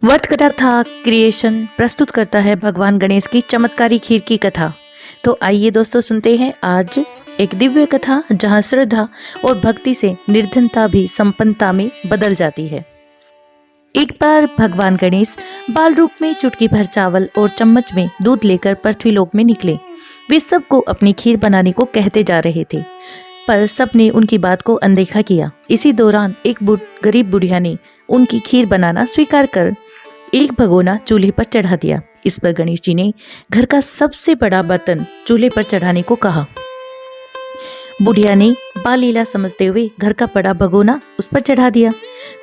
व्रत कथा क्रिएशन प्रस्तुत करता है भगवान गणेश की चमत्कारी खीर की कथा। तो आइए दोस्तों सुनते हैं आज एक दिव्य कथा जहां श्रद्धा और भक्ति से निर्धनता भी संपन्नता में बदल जाती है। एक बार भगवान गणेश बाल रूप में चुटकी भर चावल और चम्मच में दूध लेकर पृथ्वीलोक में निकले। वे सबको अपनी खीर बनाने को कहते जा रहे थे, पर सबने उनकी बात को अनदेखा किया। इसी दौरान एक गरीब बुढ़िया ने उनकी खीर बनाना स्वीकार कर एक भगोना चूल्हे पर चढ़ा दिया। इस पर गणेश जी ने घर का सबसे बड़ा बर्तन चूल्हे पर चढ़ाने को कहा। बुढ़िया ने बाल लीला समझते हुए घर का बड़ा भगोना उस पर चढ़ा दिया।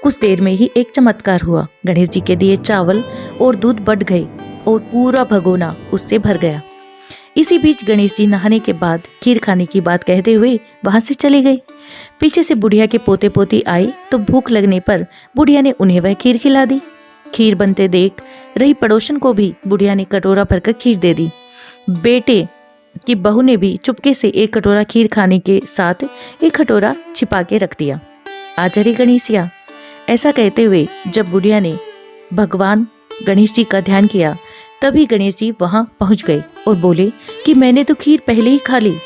कुछ देर में ही एक चमत्कार हुआ। गणेश जी के दिए चावल और दूध बढ़ गए और पूरा भगोना उससे भर गया। इसी बीच गणेश जी नहाने के बाद खीर खाने की बात कहते हुए वहां से चले गए। पीछे से बुढ़िया के पोते पोती आए तो भूख लगने पर बुढ़िया ने उन्हें वह खीर खिला दी। खीर बनते देख रही पड़ोसन को भी बुढ़िया ने कटोरा भरकर खीर दे दी। बेटे की बहू ने भी चुपके से एक कटोरा खीर खाने के साथ एक कटोरा छिपा के रख दिया। आज हरे गणेशिया, ऐसा कहते हुए जब बुढ़िया ने भगवान गणेश जी का ध्यान किया तभी गणेश जी वहां पहुंच गए और बोले कि मैंने तो खीर पहले ही खा ली।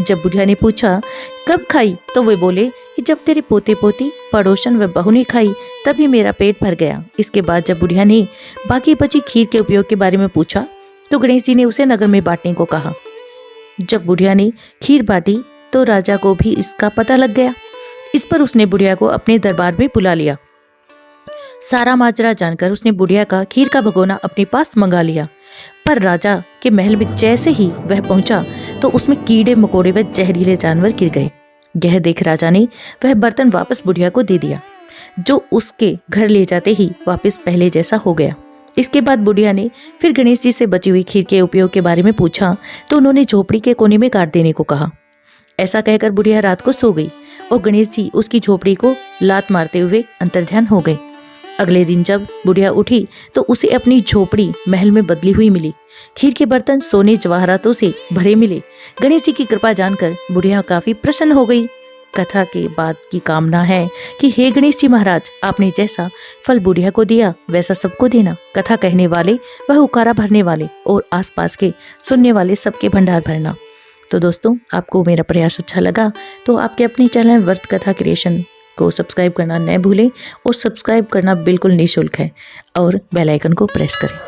जब बुढ़िया ने पूछा कब खाई तो वे बोले कि जब तेरे पोते पोती पड़ोसन व बहू ने खाई तभी मेरा पेट भर गया। इसके बाद जब बुढ़िया ने बाकी बची खीर के उपयोग के बारे में पूछा तो गणेश जी ने उसे नगर में बांटने को कहा। जब बुढ़िया ने खीर बांटी तो राजा को भी इसका पता लग गया। इस पर उसने बुढ़िया को अपने दरबार में बुला लिया। सारा माजरा जानकर उसने बुढ़िया का खीर का भगोना अपने पास मंगा लिया। पर राजा के महल में जैसे ही वह पहुंचा तो उसमें कीड़े मकोड़े व जहरीले जानवर गिर गए। यह देख राजा ने वह बर्तन वापस बुढ़िया को दे दिया, जो उसके घर ले जाते ही वापस पहले जैसा हो गया। इसके बाद बुढ़िया ने फिर गणेश जी से बची हुई खीर के उपयोग के बारे में पूछा तो उन्होंने झोपड़ी के कोने में काट देने को कहा। ऐसा कहकर बुढ़िया रात को सो गई और गणेश जी उसकी झोपड़ी को लात मारते हुए अंतर्ध्यान हो गए। अगले दिन जब बुढ़िया उठी तो उसे अपनी झोपड़ी महल में बदली हुई मिली। खीर के बर्तन सोने जवाहरातों से भरे मिले। गणेश जी की कृपा जानकर बुढ़िया काफी प्रसन्न हो गई। कथा के बाद की कामना है कि हे गणेश जी महाराज, आपने जैसा फल बुढ़िया को दिया वैसा सबको देना। कथा कहने वाले व हुकारा भरने वाले और आसपास के सुनने वाले सबके भंडार भरना। तो दोस्तों, आपको मेरा प्रयास अच्छा लगा तो आपके अपने चैनल व्रत कथा क्रिएशन को सब्सक्राइब करना न भूलें और सब्सक्राइब करना बिल्कुल निःशुल्क है और बेल आइकन को प्रेस करें।